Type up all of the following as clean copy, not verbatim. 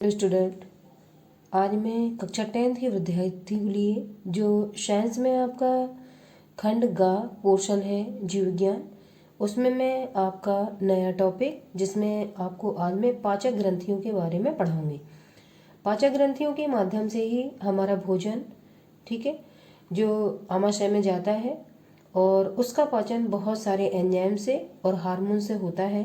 Student, आज मैं कक्षा 10th के विद्यार्थी के लिए जो साइंस में आपका खंड गा पोर्शन है जीव विज्ञान, उसमें मैं आपका नया टॉपिक जिसमें आपको आज मैं पाचक ग्रंथियों के बारे में पढ़ाऊंगी। पाचक ग्रंथियों के माध्यम से ही हमारा भोजन, ठीक है, जो आमाशय में जाता है और उसका पाचन बहुत सारे एंजाइम से और हार्मोन से होता है।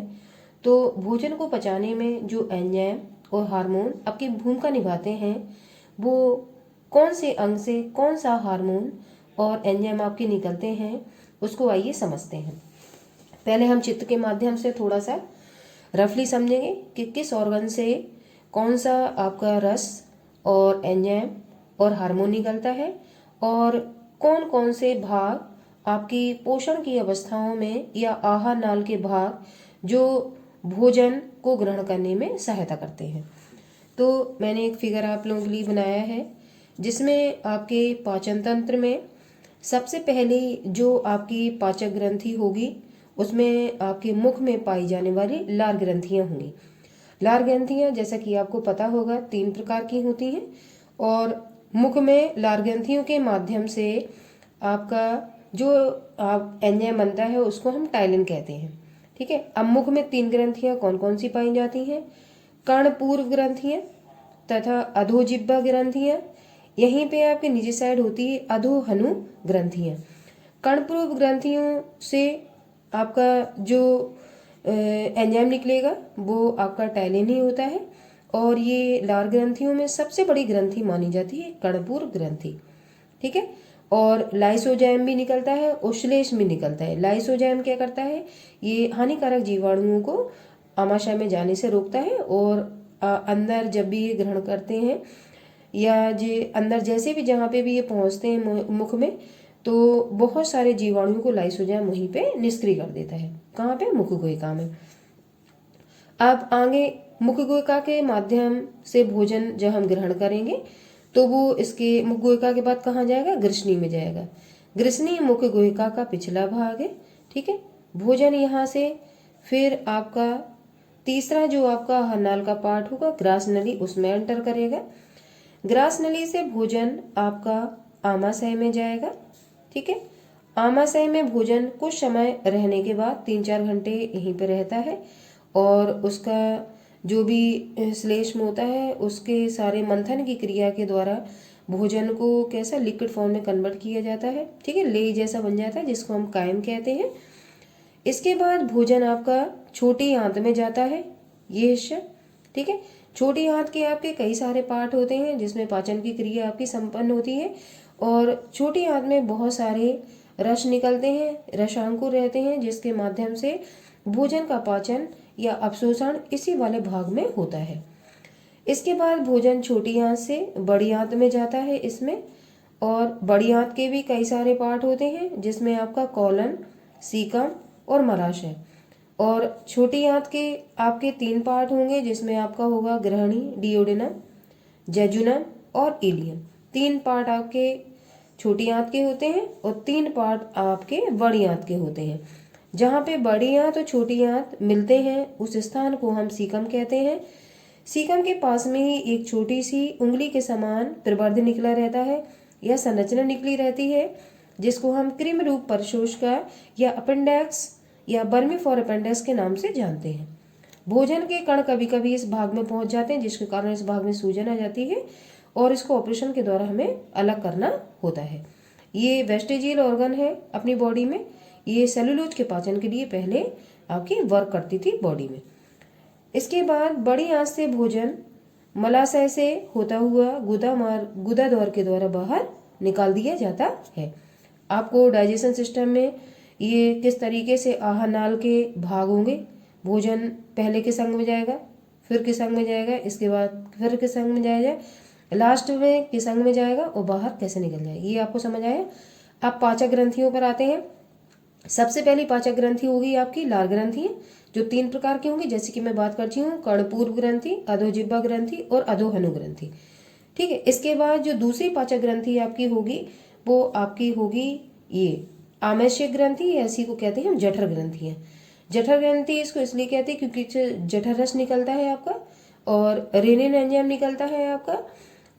तो भोजन को पचाने में जो एंजाइम और हार्मोन आपकी भूमिका निभाते हैं, वो कौन से अंग से कौन सा हार्मोन और एंजाइम आपके निकलते हैं, उसको आइए समझते हैं। पहले हम चित्र के माध्यम से थोड़ा सा रफली समझेंगे कि किस ऑर्गन से कौन सा आपका रस और एंजाइम और हार्मोन निकलता है और कौन कौन से भाग आपकी पोषण की अवस्थाओं में या आहार नाल के भाग जो भोजन को ग्रहण करने में सहायता करते हैं। तो मैंने एक फिगर आप लोगों के लिए बनाया है जिसमें आपके पाचन तंत्र में सबसे पहले जो आपकी पाचक ग्रंथि होगी उसमें आपके मुख में पाई जाने वाली लार ग्रंथियां होंगी। लार ग्रंथियां जैसा कि आपको पता होगा 3 प्रकार की होती हैं और मुख में लार ग्रंथियों के माध्यम से आपका जो आप एंजाइम बनता है उसको हम टाइलिन कहते हैं। ठीक है, अब मुख में 3 ग्रंथियां कौन कौन सी पाई जाती हैं? कर्णपूर्व ग्रंथियां तथा अधोजिह्वा ग्रंथियां। यहीं पे आपके नीचे साइड होती है अधोहनु ग्रंथियां। कर्णपूर्व ग्रंथियों से आपका जो एंजाइम निकलेगा वो आपका टाइलिन ही होता है और ये लार ग्रंथियों में सबसे बड़ी ग्रंथि मानी जाती है कर्णपूर्व ग्रंथि। ठीक है, और लाइसोजाइम भी निकलता है और श्लेष्म भी निकलता है। लाइसोजाइम क्या करता है? ये हानिकारक जीवाणुओं को आमाशय में जाने से रोकता है और अंदर जब भी ये ग्रहण करते हैं या जे अंदर जैसे भी जहाँ पे भी ये पहुँचते हैं मुख में, तो बहुत सारे जीवाणुओं को लाइसोजाइम वहीं पे निष्क्रिय कर देता है। कहाँ पे? मुख गुहिका में। अब आगे मुख गुहिका के माध्यम से भोजन जब हम ग्रहण करेंगे तो वो इसके मुख गुहिका के बाद कहाँ जाएगा? ग्रसनी में जाएगा। ग्रसनी मुख गुहिका का पिछला भाग है। ठीक है, भोजन यहाँ से फिर आपका तीसरा जो आपका नाल का पार्ट होगा ग्रास नली, उसमें एंटर करेगा। ग्रास नली से भोजन आपका आमाशय में जाएगा। ठीक है, आमाशय में भोजन कुछ समय रहने के बाद 3-4 घंटे यहीं पे रहता है और उसका जो भी श्लेष्म होता है उसके सारे मंथन की क्रिया के द्वारा भोजन को कैसा लिक्विड फॉर्म में कन्वर्ट किया जाता है। ठीक है, लेई जैसा बन जाता है जिसको हम कायम कहते हैं। इसके बाद भोजन आपका छोटी आंत में जाता है, ये हिस्सा। ठीक है, छोटी आंत के आपके कई सारे पार्ट होते हैं जिसमें पाचन की क्रिया आपकी संपन्न होती है और छोटी आंत में बहुत सारे रस निकलते हैं, रसांकुर रहते हैं जिसके माध्यम से भोजन का पाचन या अवशोषण इसी वाले भाग में होता है। इसके बाद भोजन छोटी आंत से बड़ी आंत में जाता है इसमें, और बड़ी आंत के भी कई सारे पार्ट होते हैं जिसमें आपका कॉलन, सीकम और मलाशय। और छोटी आंत के आपके 3 पार्ट होंगे जिसमें आपका होगा ग्रहणी, डियोडेनम, जेजुनम और इलियम। 3 पार्ट आपके छोटी आंत के होते हैं और 3 पार्ट आपके बड़ी आंत के होते हैं। जहाँ पे बड़ी आंत और छोटी आंत मिलते हैं उस स्थान को हम सीकम कहते हैं। सीकम के पास में ही एक छोटी सी उंगली के समान प्रवर्ध निकला रहता है या संरचना निकली रहती है जिसको हम कृमि रूप परशोषका या अपेंडेक्स या बर्मी फॉर अपेंडेक्स के नाम से जानते हैं। भोजन के कण कभी कभी इस भाग में पहुंच जाते हैं जिसके कारण इस भाग में सूजन आ जाती है और इसको ऑपरेशन के द्वारा हमें अलग करना होता है। ये वेस्टिजियल ऑर्गन है अपनी बॉडी में। ये सेलुलोज के पाचन के लिए पहले आपकी वर्क करती थी बॉडी में। इसके बाद बड़ी आंत से भोजन मलाशय से होता हुआ गुदा द्वार के द्वारा बाहर निकाल दिया जाता है। आपको डाइजेशन सिस्टम में ये किस तरीके से आहार नाल के भाग होंगे। भोजन पहले किस अंग में जाएगा, फिर किस अंग में जाएगा, इसके बाद फिर किस अंग में जाएगा, लास्ट में किस अंग में जाएगा और बाहर कैसे निकल जाएगा, ये आपको समझ आया। अब पाचक ग्रंथियों पर आते हैं। सबसे पहली पाचक ग्रंथि होगी आपकी लार ग्रंथि, जो 3 प्रकार की होंगी जैसे कि मैं बात करती हूँ कर्णपूर्व ग्रंथि, अधोजिह्वा ग्रंथि और अधोहनु ग्रंथि। ठीक है, इसके बाद जो दूसरी पाचक ग्रंथि आपकी होगी वो आपकी होगी ये आमाशय ग्रंथि, ऐसी को कहते हैं हम जठर ग्रंथि है। जठर ग्रंथि इसको इसलिए कहते हैं क्योंकि जठर रस निकलता है आपका और रेनिन एंजाइम निकलता है आपका।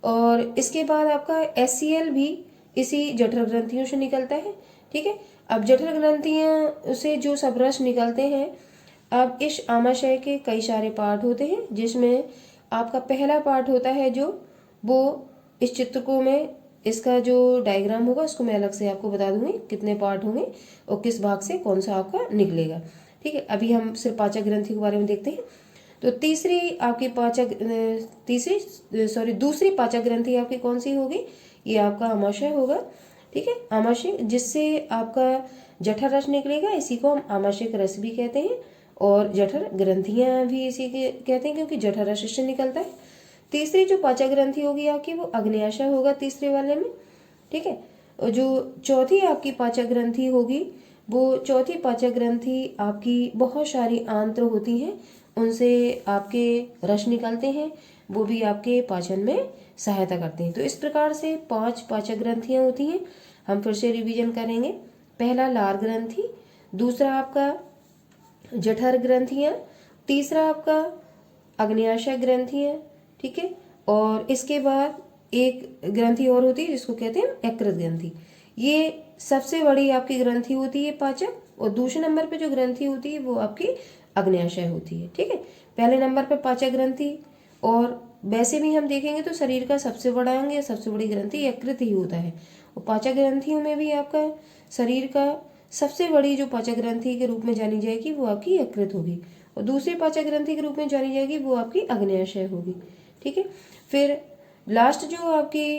और इसके बाद आपका HCl भी इसी जठर ग्रंथियों से निकलता है। ठीक है, अब जठर ग्रंथियों से जो सब रस निकलते हैं, अब इस आमाशय के कई सारे पार्ट होते हैं, जिसमें आपका पहला पार्ट होता है जो वो इस चित्र को मैं इसका जो डायग्राम होगा उसको मैं अलग से आपको बता दूंगी कितने पार्ट होंगे और किस भाग से कौन सा आपका निकलेगा। ठीक है, अभी हम सिर्फ पाचक ग्रंथि के बारे में देखते हैं। तो दूसरी पाचक ग्रंथि आपकी कौन सी होगी? ये आपका आमाशय होगा। ठीक है, आमाशय, जिससे आपका जठर रस निकलेगा, इसी को हम आमाशय का रस भी कहते हैं और जठर ग्रंथियां भी इसी के कहते हैं, क्योंकि जठर रस इससे निकलता है। तीसरी जो पाचक ग्रंथि होगी आपकी वो अग्न्याशय होगा तीसरे वाले में। ठीक है, और जो चौथी आपकी पाचक ग्रंथि होगी, वो चौथी पाचक ग्रंथि आपकी बहुत सारी आंत्र होती हैं, उनसे आपके रस निकलते हैं, वो भी आपके पाचन में सहायता करते हैं। तो इस प्रकार से 5 पाचक ग्रंथियां होती हैं। हम फिर से रिवीजन करेंगे। पहला लार ग्रंथि, दूसरा आपका जठर ग्रंथियां, तीसरा आपका अग्न्याशय ग्रंथियां। ठीक है, और इसके बाद एक ग्रंथि और होती है जिसको कहते हैं यकृत ग्रंथि। ये सबसे बड़ी आपकी ग्रंथि होती है पाचक, और दूसरे नंबर पे जो ग्रंथि होती है वो आपकी अग्न्याशय होती है। ठीक है, पहले नंबर पे पाचक ग्रंथि, और वैसे भी हम देखेंगे तो शरीर का सबसे बड़ा अंग या सबसे बड़ी ग्रंथि यकृत ही होता है। और पाचक ग्रंथियों में भी आपका शरीर का सबसे बड़ी जो पाचक ग्रंथि के रूप में जानी जाएगी वो आपकी यकृत होगी, और दूसरी पाचक ग्रंथि के रूप में जानी जाएगी वो आपकी अग्न्याशय होगी। ठीक है, फिर लास्ट जो आपकी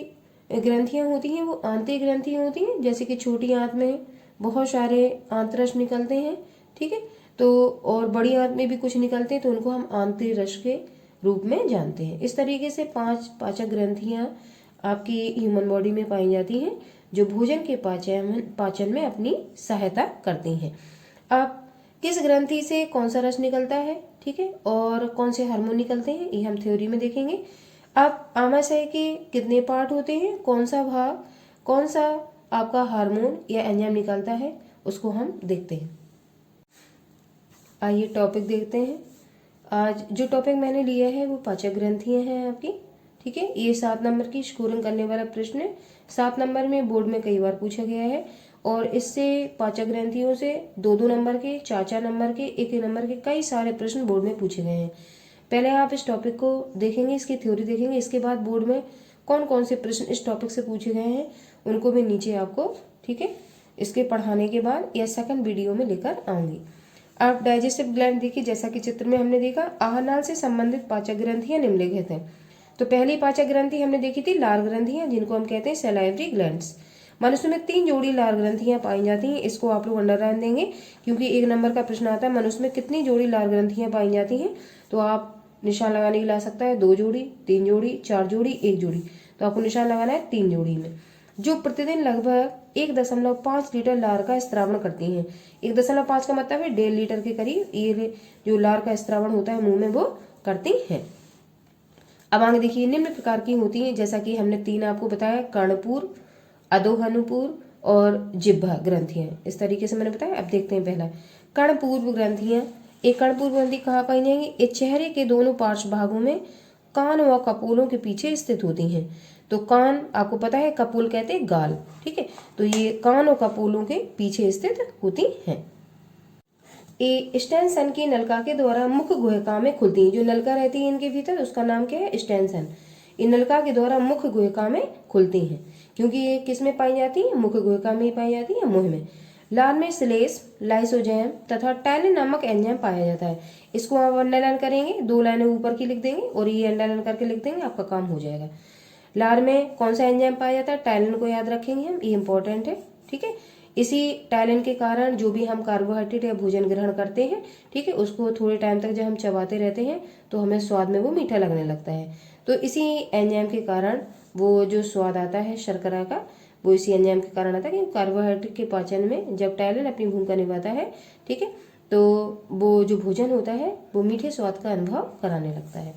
ग्रंथियां होती हैं वो आंतरिक ग्रंथियां होती हैं, जैसे कि छोटी आंत में बहुत सारे आंतररस निकलते हैं। ठीक है, तो और बड़ी आंत में भी कुछ निकलते हैं, तो उनको हम आंतरिक रस के रूप में जानते हैं। इस तरीके से 5 पाचक ग्रंथियां आपकी ह्यूमन बॉडी में पाई जाती हैं, जो भोजन के पाचन में अपनी सहायता करती हैं। अब किस ग्रंथि से कौन सा रस निकलता है, ठीक है, और कौन से हार्मोन निकलते हैं, ये हम थ्योरी में देखेंगे। अब आमाशय के कितने पार्ट होते हैं, कौन सा भाग, कौन सा आपका हार्मोन या एंजाइम निकलता है, उसको हम देखते हैं। आइए टॉपिक देखते हैं। आज जो टॉपिक मैंने लिया है वो पाचक ग्रंथियां हैं आपकी। ठीक है, ये 7 नंबर की स्कोरिंग करने वाला प्रश्न है। 7 नंबर में बोर्ड में कई बार पूछा गया है, और इससे पाचक ग्रंथियों से 2-2 नंबर के, 4-4 नंबर के, 1-1 नंबर के कई सारे प्रश्न बोर्ड में पूछे गए हैं। पहले आप इस टॉपिक को देखेंगे, इसकी थ्योरी देखेंगे, इसके बाद बोर्ड में कौन कौन से प्रश्न इस टॉपिक से पूछे गए हैं उनको मैं नीचे आपको, ठीक है, इसके पढ़ाने के बाद या सेकंड वीडियो में लेकर आऊंगी। आप डाइजेस्टिव ग्लैंड देखिए, जैसा कि चित्र में हमने देखा, आहार नाल से संबंधित पाचक ग्रंथियां निम्नलिखित हैं। तो पहली पाचक ग्रंथि हमने देखी थी लार ग्रंथियां, जिनको हम कहते हैं सैलाइवरी ग्लैंड्स। मनुष्य में 3 जोड़ी लार ग्रंथियां पाई जाती हैं, इसको आप लोग अंडरलाइन देंगे, क्योंकि 1 नंबर का प्रश्न आता है मनुष्य में कितनी जोड़ी लार ग्रंथियां पाई जाती हैं। तो आप निशान लगाने के लिए ला सकता है 2 जोड़ी, 3 जोड़ी, 4 जोड़ी, 1 जोड़ी। तो आपको निशान लगाना है 3 जोड़ी में, जो प्रतिदिन लगभग 1.5 लीटर लार का स्त्रावण करती हैं। 1.5 का मतलब है 1.5 लीटर के करीब ये जो लार का स्त्रावण होता है मुंह में वो करती हैं। अब आगे देखिए, निम्न प्रकार की होती हैं, जैसा कि हमने 3 आपको बताया, कर्णपूर, अधोहनुपूर और जिह्वा ग्रंथियां। इस तरीके से मैंने बताया। अब देखते हैं पहला कर्णपूर्व ग्रंथियां। एक कर्णपूर्व ग्रंथि कहाँ पाई जाएंगी? ये चेहरे के दोनों पार्श्व भागों में कान व कपोलों के पीछे स्थित होती हैं। तो कान आपको पता है, कपोल कहते हैं गाल, ठीक है, तो ये कान और कपोलों के पीछे स्थित होती हैं। ये स्टेनसन की नलिका के द्वारा मुख गुहिका में खुलती है। जो नलिका रहती है इनके भीतर, उसका नाम क्या है? स्टेनसन। इन नलिका के द्वारा मुख गुहिका में खुलती हैं, क्योंकि ये किस में पाई जाती है? मुख गुहिका में पाई जाती है, मुंह में। लार में श्लेष, लाइसोजैम तथा टैलिन नामक एंजाइम पाया जाता है। इसको आप अंडरलाइन करेंगे, 2 लाइनें ऊपर की लिख देंगे और ये अंडरलाइन करके लिख देंगे, आपका काम हो जाएगा। लार में कौन सा एंजाइम पाया जाता है? टैलिन को याद रखेंगे हम, ये इंपॉर्टेंट है, ठीक है। इसी टैलिन के कारण जो भी हम कार्बोहाइड्रेट या भोजन ग्रहण करते हैं, ठीक है, उसको थोड़े टाइम तक जब हम चबाते रहते हैं तो हमें स्वाद में वो मीठा लगने लगता है। तो इसी एंजाइम के कारण वो जो स्वाद आता है शर्करा का, वो इसी एंजाइम के कारण आता है, कि कार्बोहाइड्रेट के पाचन में जब टैलिन अपनी भूमिका निभाता है, ठीक है, तो वो जो भोजन होता है वो मीठे स्वाद का अनुभव कराने लगता है,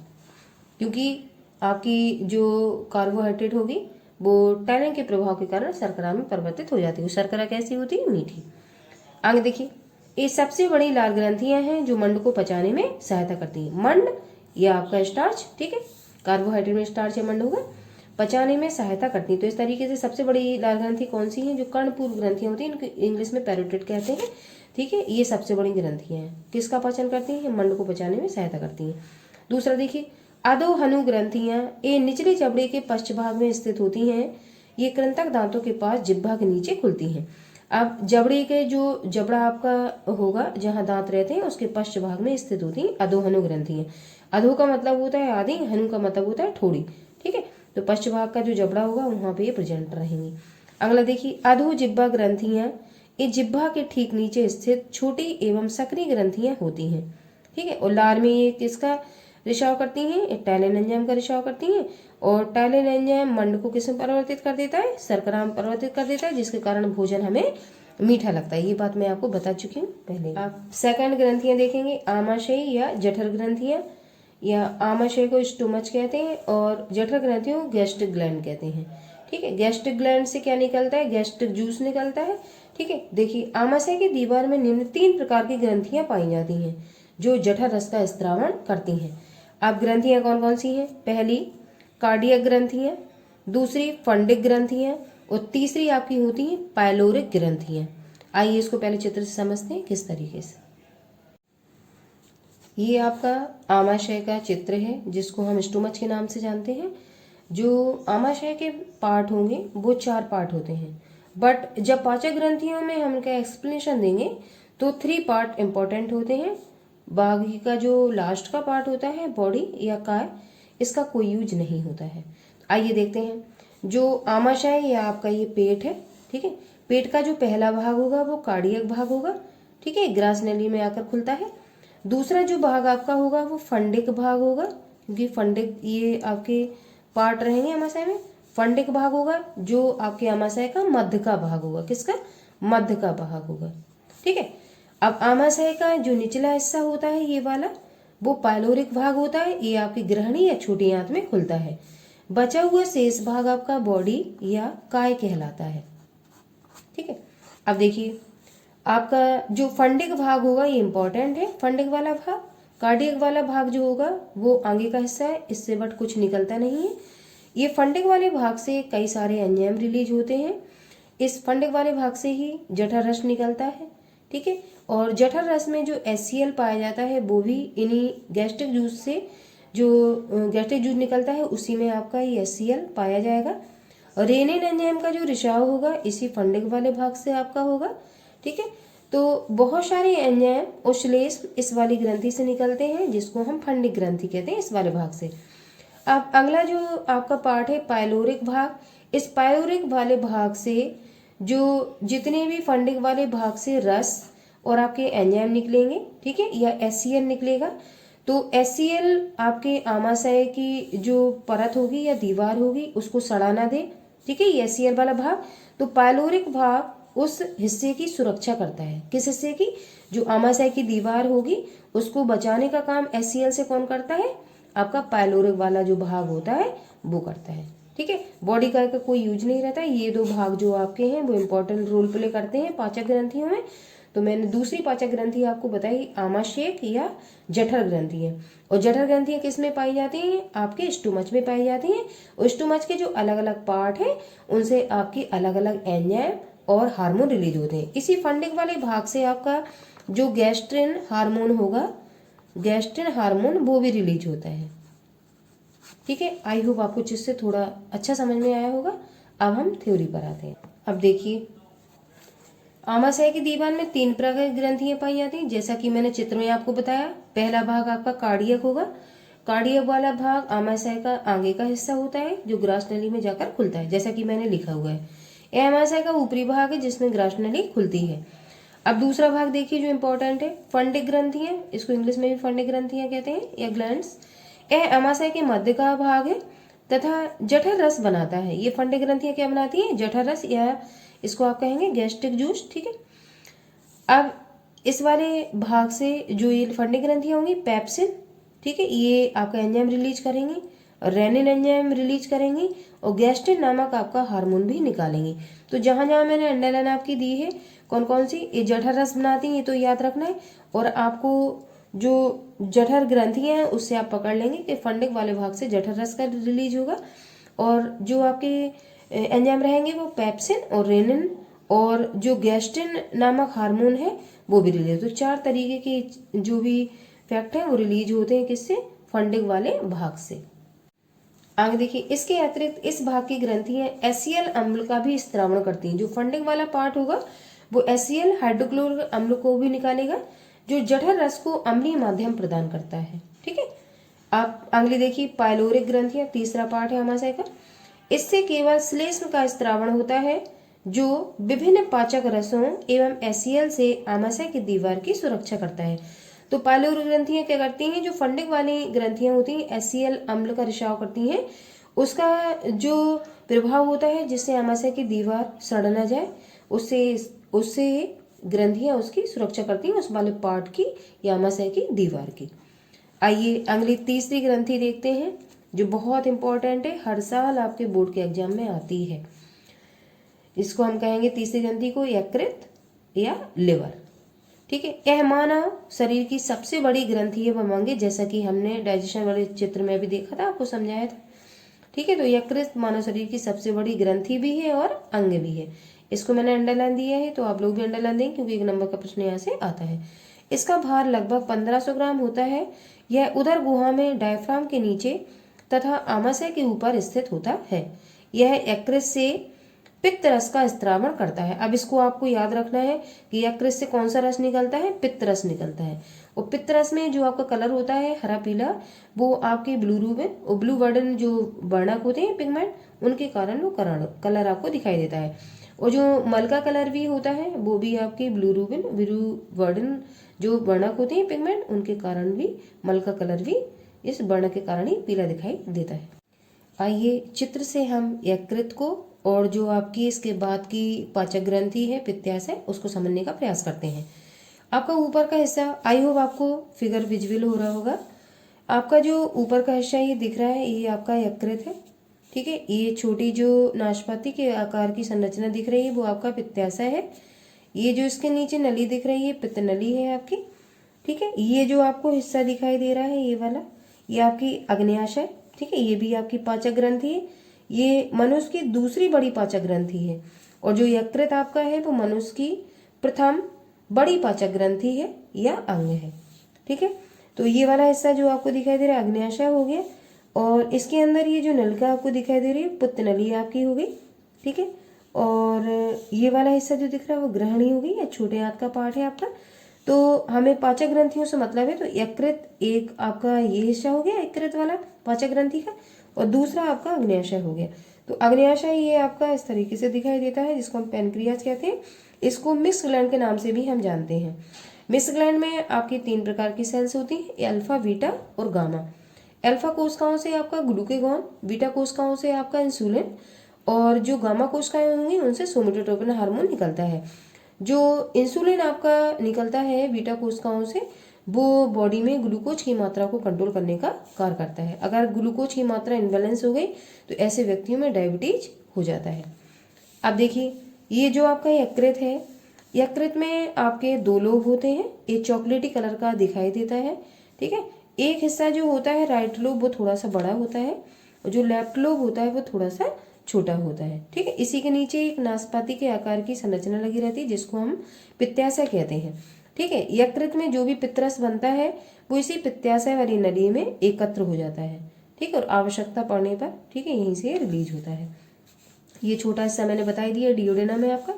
क्योंकि आपकी जो कार्बोहाइड्रेट होगी वो टैलिन के प्रभाव के कारण शर्करा में परिवर्तित हो जाती है। शर्करा कैसी होती है? मीठी। आगे देखिए, ये सबसे बड़ी लार ग्रंथियां हैं जो मंड को पचाने में सहायता करती हैं। मंड या आपका स्टार्च, ठीक है, कार्बोहाइड्रेट में स्टार्च या मंड होगा, पचाने में सहायता करती है। तो इस तरीके से सबसे बड़ी लाल ग्रंथि कौन सी है? जो कर्णपूर्व ग्रंथियां होती हैं, इनको इंग्लिश में पैरोटिड कहते हैं, ठीक है। ये सबसे बड़ी ग्रंथियां हैं, किसका पाचन करती हैं? मंड को पचाने में सहायता करती हैं। दूसरा देखिए, अधोहनु ग्रंथियां, ये निचले जबड़े के पश्च भाग में स्थित होती हैं। ये कृंतक दांतों के पास जिह्वा के नीचे खुलती हैं। अब जबड़े के जो जबड़ा आपका होगा जहाँ दांत रहते हैं उसके पश्च भाग में स्थित होती हैं अधोहनु ग्रंथियां। अधो का मतलब होता है आदि, हनु का मतलब होता है ठोड़ी, ठीक है। तो पश्च भाग का जो जबड़ा होगा वहां पे ये प्रेजेंट रहेंगी। अगला देखिए, अधो जिह्वा ग्रंथियां, ये जिह्वा के ठीक नीचे स्थित छोटी एवं सक्रिय ग्रंथियां होती हैं, ठीक है। और लार में ये किसका रिसाव करती हैं? ये टाइलिन एंजाइम का रिसाव करती हैं। और टाइलिन एंजाइम मंड को किसमें परिवर्तित कर देता है? शर्करा में परिवर्तित कर देता है, जिसके कारण भोजन हमें मीठा लगता है। ये बात मैं आपको बता चुकी हूँ पहले। आप सेकंड ग्रंथियां देखेंगे, आमाशय या जठर ग्रंथियां, या आमाशय को स्टोमच कहते हैं और जठर ग्रंथियों को गैस्ट्रिक ग्लैंड कहते हैं, ठीक है। गैस्ट्रिक ग्लैंड से क्या निकलता है? गैस्ट्रिक जूस निकलता है, ठीक है। देखिए, आमाशय की दीवार में निम्न 3 प्रकार की ग्रंथियां पाई जाती हैं जो जठर रस का स्त्रावण करती हैं। अब ग्रंथियां कौन कौन सी हैं? पहली कार्डियक ग्रंथियां, दूसरी फंडिक ग्रंथियां और तीसरी आपकी होती हैं पाइलोरिक ग्रंथियां। आइए इसको पहले चित्र से समझते हैं किस तरीके से। ये आपका आमाशय का चित्र है जिसको हम स्टोमच के नाम से जानते हैं। जो आमाशय के पार्ट होंगे वो 4 पार्ट होते हैं, बट जब पाचक ग्रंथियों में हम इनका एक्सप्लेनेशन देंगे तो 3 पार्ट इंपॉर्टेंट होते हैं। बाकी का जो लास्ट का पार्ट होता है बॉडी या काय, इसका कोई यूज नहीं होता है। आइए देखते हैं। जो आमाशय या आपका ये पेट है, ठीक है। पेट का जो पहला भाग होगा वो कार्डियक भाग होगा, ठीक है, ग्रास नली में आकर खुलता है। दूसरा जो भाग आपका होगा वो फंडिक भाग होगा, क्योंकि फंडिक ये आपके पार्ट रहेंगे आमाशय में। फंडिक भाग होगा जो आपके आमाशय का मध्य का भाग होगा। किसका? मध्य का भाग होगा, ठीक है। अब आमाशय का जो निचला हिस्सा होता है ये वाला, वो पाइलोरिक भाग होता है। ये आपकी ग्रहणी या छोटी आंत में खुलता है। बचा हुआ शेष भाग आपका बॉडी या काय कहलाता है, ठीक है। अब देखिए, आपका जो फंडिक भाग होगा ये इंपॉर्टेंट है। फंडिक वाला भाग, कार्डियक वाला भाग जो होगा वो आगे का हिस्सा है, इससे बट कुछ निकलता नहीं है। ये फंडिक वाले भाग से कई सारे एंजाइम रिलीज होते हैं। इस फंडिक वाले भाग से ही जठर रस निकलता है, ठीक है। और जठर रस में जो HCl पाया जाता है वो भी इन्हीं गैस्ट्रिक जूस से, जो गैस्ट्रिक जूस निकलता है उसी में आपका ये HCl पाया जाएगा। और रेनिन एंजाइम का जो रिसाव होगा इसी फंडिक वाले भाग से आपका होगा, ठीक है। तो बहुत सारे एंजाइम और श्लेष्म इस वाली ग्रंथि से निकलते हैं जिसको हम फंडिक ग्रंथि कहते हैं, इस वाले भाग से। अब अगला जो आपका पार्ट है पाइलोरिक भाग, इस पाइलोरिक वाले भाग से जो जितने भी फंडिक वाले भाग से रस और आपके एंजाइम निकलेंगे, ठीक है, या HCl निकलेगा। तो HCl आपके आमाशय की जो परत होगी या दीवार होगी उसको सड़ा ना दे, ठीक है, ये HCl वाला भाग। तो पाइलोरिक भाग उस हिस्से की सुरक्षा करता है। किस हिस्से की? जो आमाशय की दीवार होगी उसको बचाने का काम HCl से कौन करता है? आपका पाइलोरिक वाला जो भाग होता है वो करता है, ठीक है। बॉडी का कोई यूज नहीं रहता है। ये 2 भाग जो आपके हैं वो इंपॉर्टेंट रोल प्ले करते हैं पाचक ग्रंथियों में। तो मैंने दूसरी पाचक ग्रंथि आपको बताई आमाशय या जठर ग्रंथि है। और जठर ग्रंथियां किस में पाई जाती हैं? आपके स्टोमच में पाई जाती हैं। और स्टोमच के जो अलग अलग पार्ट हैं उनसे आपकी अलग अलग एंजाइम और हार्मोन रिलीज होते हैं। इसी फंडिक वाले भाग से आपका जो गैस्ट्रिन हार्मोन होगा, गैस्ट्रिन हार्मोन वो भी रिलीज होता है, ठीक है। आई होप आपको जिससे थोड़ा अच्छा समझ में आया होगा। अब हम थ्योरी पर आते हैं। अब देखिए, आमाशय की दीवार में 3 प्रकार की ग्रंथियां पाई जाती हैं, जैसा कि मैंने चित्र में आपको बताया। पहला भाग आपका कार्डियक होगा। कार्डियक वाला भाग आमाशय का आगे का हिस्सा होता है जो ग्रास नली में जाकर खुलता है, जैसा कि मैंने लिखा हुआ है। यह आमाशय का ऊपरी भाग है जिसमें ग्रास नली खुलती है। अब दूसरा भाग देखिए जो इंपॉर्टेंट है, फंडिक ग्रंथियां, इसको इंग्लिश में भी फंडिक ग्रंथियां कहते हैं या ग्लैंड्स। यह आमाशय के मध्य का भाग है तथा जठर रस बनाता है। ये फंडिक ग्रंथियां क्या बनाती है? जठर रस, या इसको आप कहेंगे गैस्ट्रिक जूस, ठीक है। अब इस वाले भाग से जो ये फंडिक ग्रंथियां होंगी पेप्सिन, ठीक है, ये आपका एंजाइम रिलीज करेंगी, रेनिन एंजाइम रिलीज करेंगी और गैस्ट्रिन नामक आपका हार्मोन भी निकालेंगी। तो जहां जहां मैंने अंडरलाइन आपकी दी है कौन कौन सी, ये जठर रस बनाती है, ये तो याद रखना है। और आपको जो जठर ग्रंथियां हैं उससे आप पकड़ लेंगे कि फंडिक वाले भाग से जठर रस का रिलीज होगा, और जो आपके एंजाइम रहेंगे वो पेप्सिन और रेनिन और जो गैस्ट्रिन नामक हार्मोन है वो भी रिलीज। तो 4 तरीके के जो भी फैक्ट हैं वो रिलीज होते हैं किससे? फंडिक वाले भाग से। आगे देखिए, इसके अतिरिक्त इस भाग की ग्रंथियां एसीएल अम्ल का भी स्त्रावण करती हैं। जो फंडिक वाला पार्ट होगा वो एसीएल हाइड्रोक्लोरिक अम्ल को भी निकालेगा, जो जठर रस को अम्लीय माध्यम प्रदान करता है। ठीक है, आप अगली देखिए, पाइलोरिक ग्रंथियां, तीसरा पार्ट है आमाशय का। इससे केवल श्लेष्म का स्त्रावण होता है, जो विभिन्न पाचक रसों एवं एसीएल से आमाशय की दीवार की सुरक्षा करता है। तो पाइलोरिक ग्रंथियां क्या करती हैं? जो फंडिक वाली ग्रंथियां होती हैं एसीएल अम्ल का रिसाव करती हैं, उसका जो प्रभाव होता है जिससे आमाशय की दीवार सड़ न जाए, उससे उससे ग्रंथियां उसकी सुरक्षा करती हैं, उस वाले पार्ट की या आमाशय की दीवार की। आइए अगली तीसरी ग्रंथि देखते हैं जो बहुत इंपॉर्टेंट है, हर साल आपके बोर्ड के एग्जाम में आती है। इसको हम कहेंगे तीसरी ग्रंथि को यकृत या लिवर। ठीक है, यह मानव शरीर की सबसे बड़ी ग्रंथि है बमांगे, जैसा कि हमने डाइजेशन वाले चित्र में भी देखा था, आपको समझाया था। ठीक है, तो यकृत मानव शरीर की सबसे बड़ी ग्रंथि भी है और अंग भी है। इसको मैंने अंडरलाइन दिया है, तो आप लोग भी अंडरलाइन देंगे क्योंकि 1 नंबर का प्रश्न यहाँ से आता है। इसका भार लगभग 1500 ग्राम होता है। यह उदर गुहा में डायफ्राम के नीचे तथा आमाशय के ऊपर स्थित होता है। यह यकृत से पित्त रस का स्त्रावण करता है। अब इसको आपको याद रखना है कि यकृत से कौन सा रस निकलता है? पित्त रस निकलता है। और पित्त रस में जो आपका कलर होता है हरा पीला, वो आपके ब्लूबिन और ब्लू वर्डन जो वर्णक होते हैं पिगमेंट, उनके कारण वो कलर आपको दिखाई देता है। और जो मल का कलर भी होता है वो भी आपके ब्लू वर्डन जो वर्णक होते हैं पिगमेंट, उनके कारण भी मल का कलर भी इस वर्णक के कारण ही पीला दिखाई देता है। आइए चित्र से हम यकृत को और जो आपकी इसके बाद की पाचक ग्रंथि है पित्ताशय, उसको समझने का प्रयास करते हैं। आपका ऊपर का हिस्सा, आई होप आपको फिगर विजुअल हो रहा होगा। आपका जो ऊपर का हिस्सा ये दिख रहा है, ये आपका यकृत है। ठीक है, ये छोटी जो नाशपाती के आकार की संरचना दिख रही है वो आपका पित्ताशय है। ये जो इसके नीचे नली दिख रही है पित्त नली है आपकी। ठीक है, ये जो आपको हिस्सा दिखाई दे रहा है ये वाला, ये आपकी अग्न्याशय। ठीक है, ये भी आपकी पाचक ग्रंथि है। ये मनुष्य की दूसरी बड़ी पाचक ग्रंथि है, और जो यकृत आपका है वो मनुष्य की प्रथम बड़ी पाचक ग्रंथि है या अंग है। ठीक है, तो ये वाला हिस्सा जो आपको दिखाई दे रहा है अग्न्याशय हो गया, और इसके अंदर ये जो नलिका आपको दिखाई दे रही है पित्त नली आपकी हो गई। ठीक है, और ये वाला हिस्सा जो दिख रहा है वो ग्रहणी हो गई, या छोटे हाथ का पार्ट है आपका। तो हमें पाचक ग्रंथियों से मतलब है, तो यकृत एक आपका ये हिस्सा हो गया यकृत वाला पाचक ग्रंथि का, और दूसरा आपका अग्न्याशय हो गया। तो अग्न्याशय ये आपका इस तरीके से दिखाई देता है, जिसको हम पैनक्रियाज कहते हैं। इसको मिक्स ग्लैंड के नाम से भी हम जानते हैं। मिक्स ग्लैंड में आपकी 3 प्रकार की सेल्स होती हैं, अल्फा, बीटा और गामा। अल्फा कोशिकाओं से आपका ग्लूकेगॉन, बीटा कोशिकाओं से आपका इंसुलिन, और जो गामा कोशिकाएं होंगी उनसे सोमेटोट्रोपिन हार्मोन निकलता है। जो इंसुलिन आपका निकलता है बीटा कोशिकाओं से, वो बॉडी में ग्लूकोज की मात्रा को कंट्रोल करने का कार्य करता है। अगर ग्लूकोज की मात्रा इनबैलेंस हो गई तो ऐसे व्यक्तियों में डायबिटीज हो जाता है। अब देखिए, ये जो आपका यकृत है, यकृत में आपके 2 लोब होते हैं। ये चॉकलेटी कलर का दिखाई देता है। ठीक है, एक हिस्सा जो होता है राइट लोब वो थोड़ा सा बड़ा होता है, और जो लेफ्ट लोब होता है वो थोड़ा सा छोटा होता है। ठीक है, इसी के नीचे एक नाशपाती के आकार की संरचना लगी रहती है जिसको हम पित्ताशय कहते हैं। ठीक है, यकृत में जो भी पित्तरस बनता है वो इसी पित्ताशय वाली नली में एकत्र हो जाता है। ठीक है, और आवश्यकता पड़ने पर ठीक है यहीं से रिलीज होता है। ये छोटा हिस्सा मैंने बता ही दिया डिओडेनम है आपका,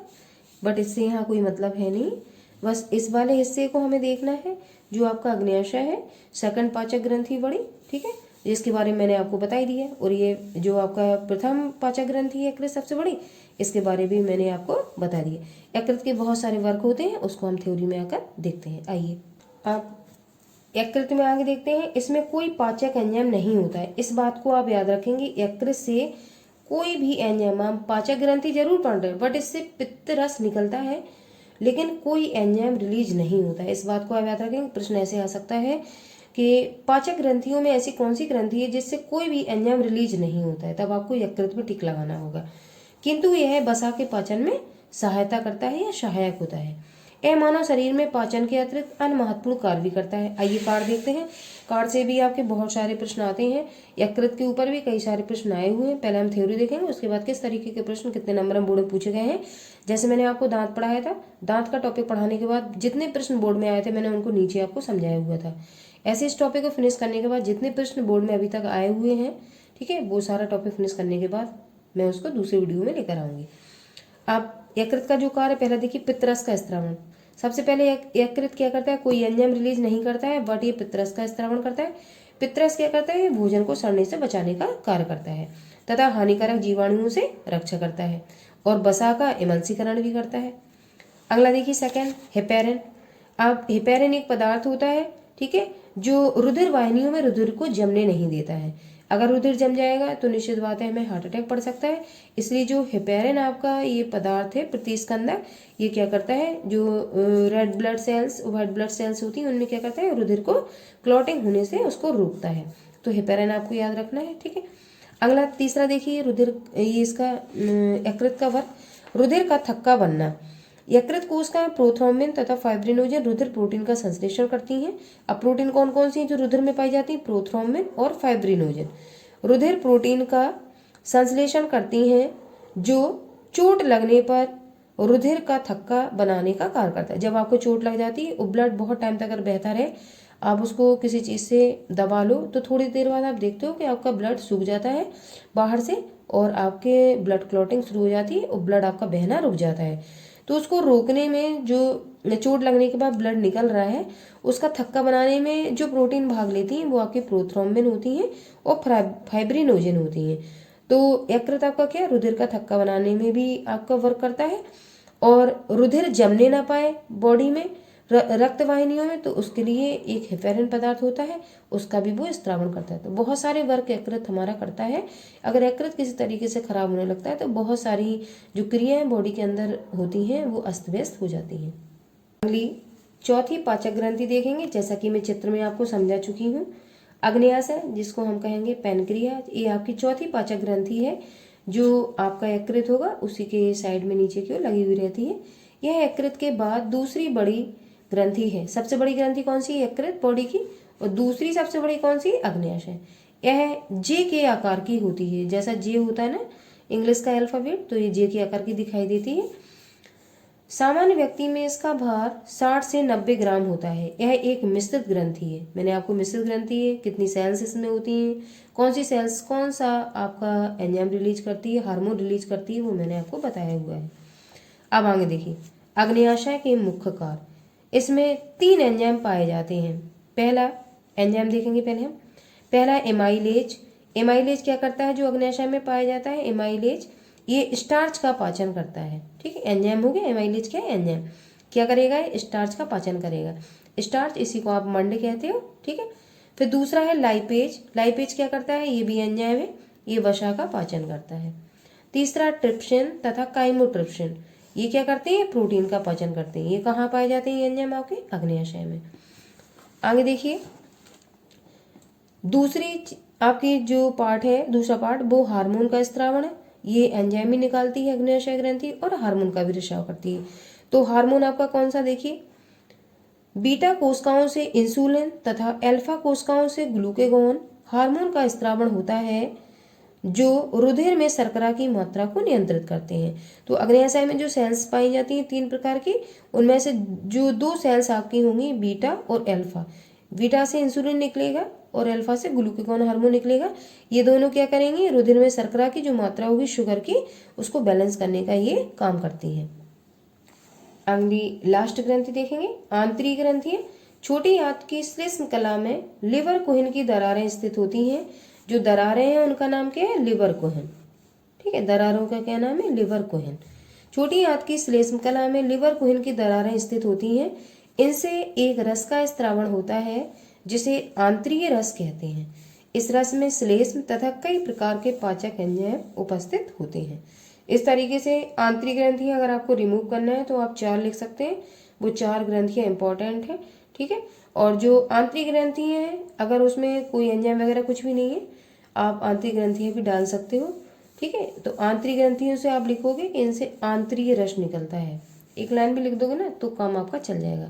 बट इससे यहाँ कोई मतलब है नहीं। बस इस वाले हिस्से को हमें देखना है जो आपका अग्न्याशय है, सेकंड पाचक ग्रंथि बड़ी। ठीक है, जिसके बारे में मैंने आपको बता ही दिया। और ये जो आपका प्रथम पाचक ग्रंथि है यकृत सबसे बड़ी, इसके बारे में मैंने आपको बता दिया। यकृत के बहुत सारे वर्ग होते हैं, उसको हम थ्योरी में आकर देखते हैं। आइए आप यकृत में आगे देखते हैं। इसमें कोई पाचक एंजाइम नहीं होता है, इस बात को आप याद रखेंगे। यकृत से कोई भी एंजाइम, हम पाचक ग्रंथि जरूर पढ़ रहे हैं बट इससे पित्त रस निकलता है, लेकिन कोई एंजाइम रिलीज नहीं होता है। इस बात को आप याद रखेंगे। प्रश्न ऐसे आ सकता है कि पाचक ग्रंथियों में ऐसी कौन सी ग्रंथि है जिससे कोई भी एंजाइम रिलीज नहीं होता है, तब आपको यकृत में टिक लगाना होगा। किंतु यह वसा के पाचन में सहायता करता है या सहायक होता है। यह मानव शरीर में पाचन के अतिरिक्त अन्य महत्वपूर्ण कार्य भी करता है। आइए कार्ड देखते हैं। कार्ड से भी आपके बहुत सारे प्रश्न आते हैं। यकृत के ऊपर भी कई सारे प्रश्न आए हुए हैं। पहले हम थ्योरी देखेंगे, उसके बाद किस तरीके के प्रश्न कितने नंबर में बोर्ड में पूछे गए हैं। जैसे मैंने आपको दांत पढ़ाया था, दांत का टॉपिक पढ़ाने के बाद जितने प्रश्न बोर्ड में आए थे मैंने उनको नीचे आपको समझाया हुआ था। ऐसे इस टॉपिक को फिनिश करने के बाद जितने प्रश्न बोर्ड में अभी तक आए हुए हैं, ठीक है, वो सारा टॉपिक फिनिश करने के बाद मैं उसको दूसरे वीडियो में लेकर आऊंगी। आप यकृत का जो कार्य पहला देखिए, पित्तरस का स्त्रावण। सबसे पहले यकृत क्या करता है, कोई एंजाइम रिलीज नहीं करता है, बट ये पित्तरस का स्त्रावण करता है। पित्तरस क्या करता है, भोजन को सड़ने से बचाने का कार्य करता है तथा हानिकारक जीवाणुओं से रक्षा करता है और वसा का एमल्सीकरण भी करता है। अगला देखिए सेकंड, हेपेरिन। अब हेपेरिन एक पदार्थ होता है, ठीक है, जो रुधिर वाहिनियों में रुधिर को जमने नहीं देता है। अगर रुधिर जम जाएगा तो निश्चित बात है हमें हार्ट अटैक पड़ सकता है। इसलिए जो हेपेरिन आपका ये पदार्थ है प्रतिस्कंदक, ये क्या करता है, जो red blood cells white blood cells होती हैं उनमें क्या करता है, रुधिर को क्लॉटिंग होने से उसको रोकता है। तो हेपेरिन आपको याद रखना है, ठीक है। अगला तीसरा देखिए, रुधिर, ये इसका यकृत का वर्क, रुधिर का थक्का बनना। यकृत कोशिकाएं प्रोथ्रोम्बिन तथा फाइब्रिनोजन रुधिर प्रोटीन का संश्लेषण करती हैं। अब प्रोटीन कौन कौन सी हैं जो रुधिर में पाई जाती हैं, प्रोथ्रोम्बिन और फाइब्रिनोजन रुधिर प्रोटीन का संश्लेषण करती हैं, जो चोट लगने पर रुधिर का थक्का बनाने का कार्य करता है। जब आपको चोट लग जाती है, ब्लड बहुत टाइम तक अगर बहता रहे, आप उसको किसी चीज से दबा लो तो थोड़ी देर बाद आप देखते हो कि आपका ब्लड सूख जाता है बाहर से और आपके ब्लड क्लॉटिंग शुरू हो जाती है और ब्लड आपका बहना रुक जाता है। तो उसको रोकने में, जो चोट लगने के बाद ब्लड निकल रहा है, उसका थक्का बनाने में जो प्रोटीन भाग लेती हैं वो आपकी प्रोथ्रोम्बिन होती हैं और फाइब्रिनोजन होती हैं। तो यकृत आपका क्या, रुधिर का थक्का बनाने में भी आपका वर्क करता है और रुधिर जमने ना पाए बॉडी में, रक्त वाहिनियों में, तो उसके लिए एक हेपेरिन पदार्थ होता है, उसका भी वो स्त्रावण करता है। तो बहुत सारे वर्क यकृत हमारा करता है। अगर यकृत किसी तरीके से खराब होने लगता है तो बहुत सारी जो क्रियाएं बॉडी के अंदर होती हैं वो अस्त व्यस्त हो जाती हैं। अगली चौथी पाचक ग्रंथि देखेंगे। जैसा कि मैं चित्र में आपको समझा चुकी हूँ, अग्न्याशय जिसको हम कहेंगे पैनक्रियाज, ये आपकी चौथी पाचक ग्रंथि है जो आपका यकृत होगा उसी के साइड में नीचे की ओर लगी हुई रहती है। यह यकृत के बाद दूसरी बड़ी ग्रंथि है। सबसे बड़ी ग्रंथि कौन सी है, यकृत बॉडी की, और दूसरी सबसे बड़ी कौन सी, अग्न्याशय। यह जे के आकार की होती है। जैसा जे होता है ना इंग्लिश का अल्फाबेट, तो ये जे के आकार की दिखाई देती है। सामान्य व्यक्ति में इसका भार 60 से 90 ग्राम होता है। यह एक मिश्रित ग्रंथि है। मैंने आपको मिश्रित ग्रंथि है, कितनी सेल्स इसमें होती हैं, कौन सी सेल्स कौन सा आपका एंजाइम रिलीज करती है, हार्मोन रिलीज करती है, वो मैंने आपको बताया हुआ है। अब आगे देखिए, अग्न्याशय के मुख्य कार्य। इसमें 3 एंजाइम पाए जाते हैं। पहला एंजाइम देखेंगे पहले हम, पहला एमाइलेज। एमाइलेज क्या करता है जो अग्न्याशय में पाया जाता है, एमाइलेज ये स्टार्च का पाचन करता है, ठीक है। एंजाइम हो गया, एमाइलेज क्या है, एंजाइम क्या करेगा, स्टार्च का पाचन करेगा। स्टार्च, इसी को आप मंड कहते हो, ठीक है। फिर दूसरा है लाइपेज। लाइपेज क्या करता है, ये भी एंजाइम है, ये वसा का पाचन करता है। तीसरा ट्रिप्सिन तथा काइमोट्रिप्सिन, ये क्या करते हैं, प्रोटीन का पाचन करते हैं। ये कहाँ पाए जाते हैं, एंजाइम आपके अग्न्याशय में। आगे देखिए, दूसरी आपकी जो पार्ट है, दूसरा पार्ट वो हार्मोन का स्त्रावण है। ये एंजाइम ही निकालती है अग्न्याशय ग्रंथि और हार्मोन का भी रिसाव करती है। तो हार्मोन आपका कौन सा देखिए, बीटा कोशिकाओं से इंसुलिन तथा अल्फा कोशिकाओं से ग्लूकेगॉन हार्मोन का स्त्रावण होता है जो रुधिर में शर्करा की मात्रा को नियंत्रित करते हैं। तो अग्न्याशय में जो सेल्स पाई जाती हैं 3 प्रकार की, उनमें से जो 2 सेल्स आपकी होंगी बीटा और अल्फा। बीटा से इंसुलिन निकलेगा और अल्फा से ग्लूकेगॉन हार्मोन निकलेगा। ये दोनों क्या करेंगे, रुधिर में शर्करा की जो मात्रा होगी शुगर की, उसको बैलेंस करने का ये काम करती है। अगली लास्ट ग्रंथि देखेंगे, आंतरिक ग्रंथि है। छोटी आंत की श्लेष्म कला में लिवर कुहन की दरारें स्थित होती हैं। जो दरारें हैं उनका नाम क्या है, लिवर कुहन, ठीक है। दरारों का क्या नाम है, लिवर कुहन। छोटी आंत की श्लेष्म कला में लिवर कुहन की दरारें स्थित होती हैं। इनसे एक रस का स्त्रावण होता है जिसे आंतरिक रस कहते हैं। इस रस में श्लेष्म तथा कई प्रकार के पाचक एंजाइम उपस्थित होते हैं। इस तरीके से आंतरिक ग्रंथियां अगर आपको रिमूव करना है तो आप 4 लिख सकते हैं। वो 4 ग्रंथियां इंपॉर्टेंट है, ठीक है। और जो आंतरिक ग्रंथियां हैं, अगर उसमें कोई एंजाइम वगैरह कुछ भी नहीं है, आप आंतरिक ग्रंथियां भी डाल सकते हो, ठीक है। तो आंतरिक ग्रंथियों से आप लिखोगे कि इनसे आंतरिक रस निकलता है, एक लाइन भी लिख दोगे ना तो काम आपका चल जाएगा।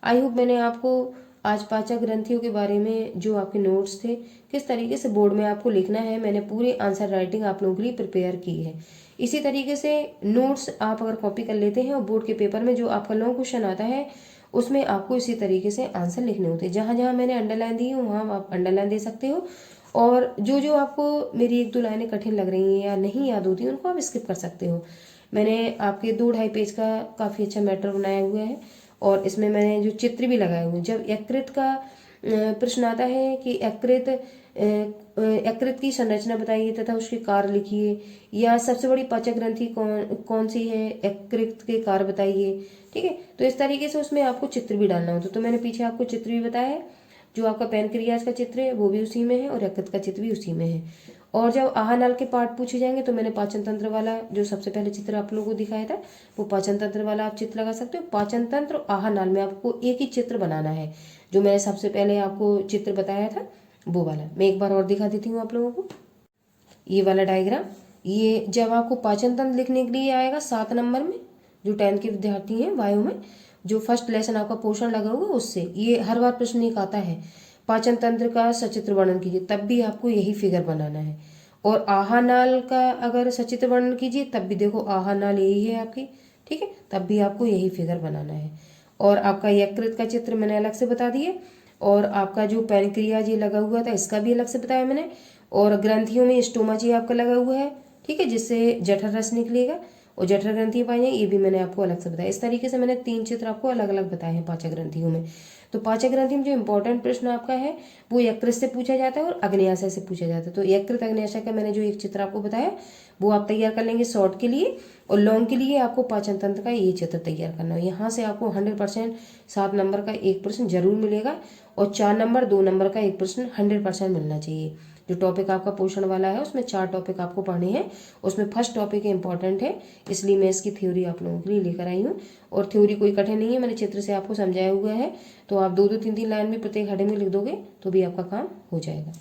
आई होप मैंने आपको आज पाचक ग्रंथियों के बारे में जो आपके नोट्स थे, किस तरीके से बोर्ड में आपको लिखना है, मैंने पूरी आंसर राइटिंग आप लोगों के लिए प्रिपेयर की है। इसी तरीके से नोट्स आप अगर कॉपी कर लेते हैं और बोर्ड के पेपर में जो आपका लॉन्ग क्वेश्चन आता है उसमें आपको इसी तरीके से आंसर लिखने होते हैं। जहाँ जहाँ मैंने अंडरलाइन दी है वहाँ आप अंडरलाइन दे सकते हो, और जो जो आपको मेरी एक दो लाइनें कठिन लग रही हैं या नहीं याद होती उनको आप स्किप कर सकते हो। मैंने आपके 2-2.5 पेज का काफ़ी अच्छा मैटर बनाया हुआ है, और इसमें मैंने जो चित्र भी लगाए हुए हैं। जब यकृत का प्रश्न आता है कि यकृत की संरचना बताइए तथा उसके कार्य लिखिए, या सबसे बड़ी पाचक ग्रंथि कौन कौन सी है, यकृत के कार्य बताइए, ठीक है। तो इस तरीके से उसमें आपको चित्र भी डालना होता है। तो मैंने पीछे आपको चित्र भी बताया है, जो आपका पैनक्रियाज का चित्र है वो भी उसी में है, और यकृत का चित्र भी उसी में है। और जब आहार के पार्ट पूछे जाएंगे तो मैंने पाचन तंत्र वाला जो सबसे पहले चित्र आप लोगों को दिखाया था, वो पाचन तंत्र वाला आप चित्र लगा सकते हो। पाचन तंत्र और आहार नाल में आपको एक ही चित्र बनाना है, जो मैंने सबसे पहले आपको चित्र बताया था वो वाला। मैं एक बार और दिखा देती हूँ आप लोगों को, ये वाला डायग्राम। ये जब आपको पाचन तंत्र लिखने के लिए आएगा 7 नंबर में, जो 10th के विद्यार्थी हैं वायु में, जो फर्स्ट लेसन आपका पोषण लगा होगा उससे, ये हर बार प्रश्न एक आता है, पाचन तंत्र का सचित्र वर्णन कीजिए, तब भी आपको यही फिगर बनाना है। और आहार नाल का अगर सचित्र वर्णन कीजिए तब भी देखो आहार नाल यही है आपकी, ठीक है, तब भी आपको यही फिगर बनाना है। और आपका यकृत का चित्र मैंने अलग से बता दिए, और आपका जो पैनक्रियाज ये लगा हुआ था इसका भी अलग से बताया मैंने, और ग्रंथियों में स्टोमा जी आपका लगा हुआ है, ठीक है, जिससे जठर रस निकलेगा और जठर ग्रंथियाँ पाई जाएंगी, ये भी मैंने आपको अलग से बताया। इस तरीके से मैंने 3 चित्र आपको अलग अलग बताए हैं पाचक ग्रंथियों में। तो पाचक ग्रंथि में जो इंपॉर्टेंट प्रश्न आपका है वो यकृत से पूछा जाता है और अग्न्याशय से पूछा जाता है। तो यकृत अग्न्याशय का मैंने जो एक चित्र आपको बताया वो आप तैयार कर लेंगे शॉर्ट के लिए, और लॉन्ग के लिए आपको पाचन तंत्र का ये चित्र तैयार करना है। यहाँ से आपको 100% 7 नंबर का एक प्रश्न जरूर मिलेगा, और 4 नंबर 2 नंबर का एक प्रश्न 100% मिलना चाहिए। जो टॉपिक आपका पोषण वाला है उसमें 4 टॉपिक आपको पढ़ने हैं, उसमें फर्स्ट टॉपिक इंपॉर्टेंट है, इसलिए मैं इसकी थ्योरी आप लोगों के लिए लेकर आई हूँ। और थ्योरी कोई कठिन नहीं है, मैंने चित्र से आपको समझाया हुआ है। तो आप 2-2 3-3 लाइन भी प्रत्येक हेडिंग में लिख दोगे तो भी आपका काम हो जाएगा।